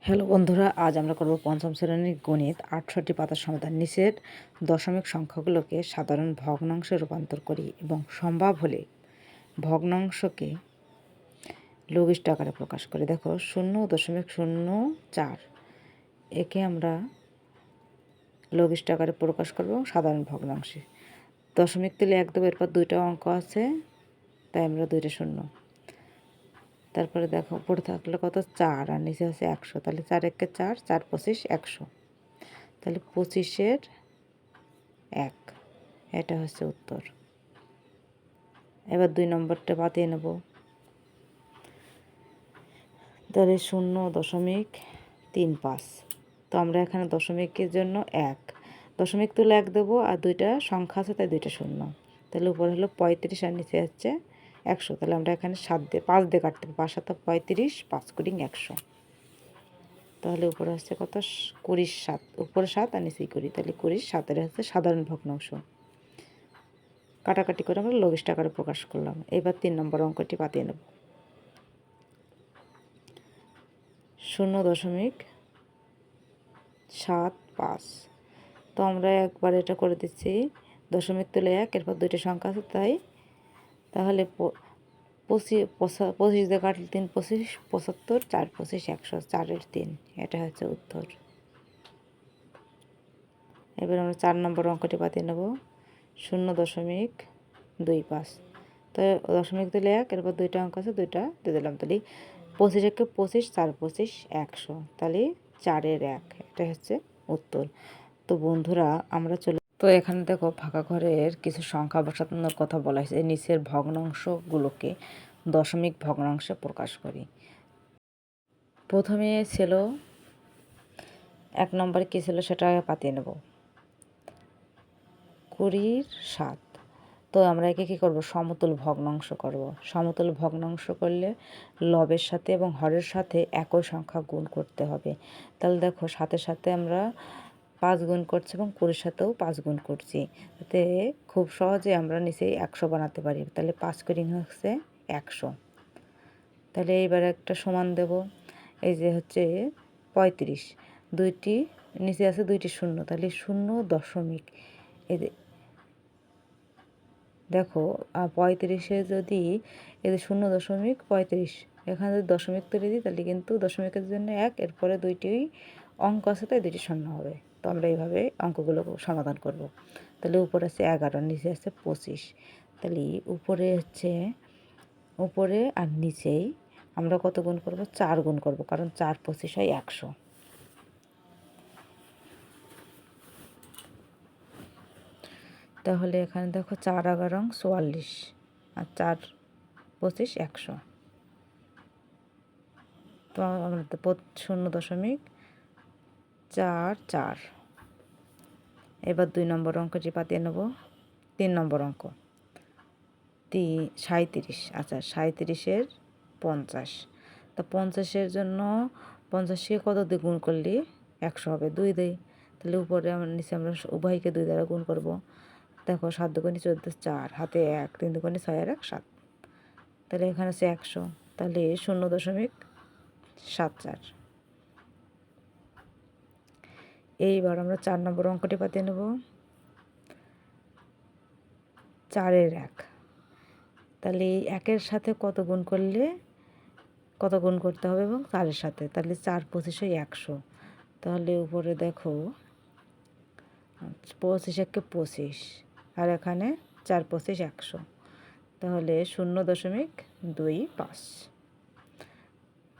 Hello বন্ধুরা, আজ আমরা করব পঞ্চম শ্রেণীর গণিত 68 পাতার সমাধান। নিচের দশমিক সংখ্যাগুলোকে সাধারণ ভগ্নাংশে রূপান্তর করি এবং সম্ভব হলে ভগ্নাংশকে লঘিষ্ঠ আকারে প্রকাশ করি। দেখো 0.04 একে আমরা লঘিষ্ঠ আকারে প্রকাশ করব সাধারণ ভগ্নাংশে। দশমিক তুলে এক দেবো, এরপর দুইটা অঙ্ক আছে তাই আমরা দুইটা শূন্য। তারপরে দেখো উপরে থাকলে কত 4 আর নিচে আছে 100, তাহলে 4 একে 4, 4 25 100, তাহলে 25-এর 1, এটা হচ্ছে উত্তর। এবার 2 নম্বরটা বাতিয়ে নেব, তাহলে 0.35। তো আমরা এখানে দশমিকের জন্য 1 দশমিক তুলে 1 দেবো আর দুইটা সংখ্যা আছে তাই দুইটা শূন্য, তাহলে উপরে হলো 35 আর নিচে হচ্ছে 100, তাহলে আমরা এখানে 5 দিয়ে কাটতে হবে, 5 7 35, 5 কুড়ি 100, তাহলে উপরে হচ্ছে কত 27, উপরে 7 আর নিচেই 20, তাহলে 27 হচ্ছে সাধারণ ভগ্নাংশ। কাটাকাটি করে আমরা লঘিষ্ঠ আকারে প্রকাশ করলাম। এবার 3 নম্বর অঙ্কটি বাতিয়ে নেব। 0.75। তো আমরা একবার এটা করে দিচ্ছি, দশমিক তুলে 1, এরপর দুইটা সংখ্যা আছে তাহলে 25 দিয়ে কাটলে 3 25 75, 4 25 100, 4-এর 3, এটা হচ্ছে উত্তর। এবার আমরা 4 নম্বর অঙ্কটি বাতিয়ে নেব। 0.25। তো দশমিক দিলে 1, এরপর দুইটা অঙ্ক আছে দুইটা দিয়ে দিলাম, তাহলে 25 একে 25, 4 25 100, তাহলে 4-এর 1, এটা হচ্ছে উত্তর। তো বন্ধুরা আমরা তো এখানে দেখো ফাঁকা ঘরের কিছু সংখ্যা বসানোর কথা বলা হয়েছে। নিচের ভগ্নাংশগুলোকে দশমিক ভগ্নাংশে প্রকাশ করি। প্রথমে ছিল 1 নম্বরে কী ছিল সেটা পাতিয়ে নেব, 20-7। তো আমরা একে কী করব, সমতুল ভগ্নাংশ করব। সমতুল ভগ্নাংশ করলে লবের সাথে এবং হরের সাথে একই সংখ্যা গুণ করতে হবে। তাহলে দেখো 7-এর সাথে আমরা 5 গুণ করছি এবং 20-এর সাথেও 5 গুণ করছি, তাতে খুব সহজে আমরা নিচেই 100 বানাতে পারি। তাহলে 5 কুড়ি হচ্ছে 100। তাহলে এইবার একটা সমান দেব, এই যে হচ্ছে 35, দুইটি নিচে আছে দুইটি শূন্য, তাহলে 0. এই দেখো 35-এ যদি এই যে 0.35, এখানে যদি দশমিক তুলে দিই তাহলে কিন্তু দশমিকের জন্য 1, এরপরে দুইটি অঙ্ক আছে তাই দুইটি শূন্য হবে। তো আমরা এইভাবে অঙ্কগুলো সমাধান করব। তাহলে উপরে আছে 11, নিচে আছে 25, তাহলে উপরে আর নিচেই আমরা কত গুণ করব, 4 গুণ করব, কারণ 4 25 হয় 100। তাহলে এখানে দেখো 4 11 44 আর 4 25 100। তো আমরা 0.44। এবার 2 নম্বর অঙ্কটি পাতিয়ে নেব। 3 নম্বর অঙ্ক 37। আচ্ছা 37-এর 50। তো 50-এর জন্য 50-কে কত দিয়ে গুণ করলে 100 হবে, 2 দিয়ে, তাহলে উপরে নিচে আমরা উভয়কে 2 দ্বারা গুণ করব। দেখো 7 দুগুণে 14, 4 হাতে 1, 3 দুগুণে 6 আর 1 7, তাহলে এখানে আছে 100, তাহলে 0.74। এইবার আমরা 4 নম্বর অঙ্কটি পাতিয়ে নেব। 4-এর 1, তাহলে এই 1-এর সাথে কত গুণ করতে হবে এবং 4-এর সাথে, তাহলে 4 25 100, তাহলে উপরে দেখো 25 একে 25 আর এখানে 4 25 100, তাহলে 0.25।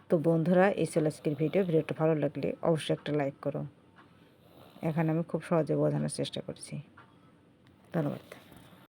তো বন্ধুরা এই ছিল আজকের ভিডিওটা ভালো লাগলে অবশ্যই একটা লাইক করো। এখানে আমি খুব সহজে বোঝানোর চেষ্টা করছি। ধন্যবাদ।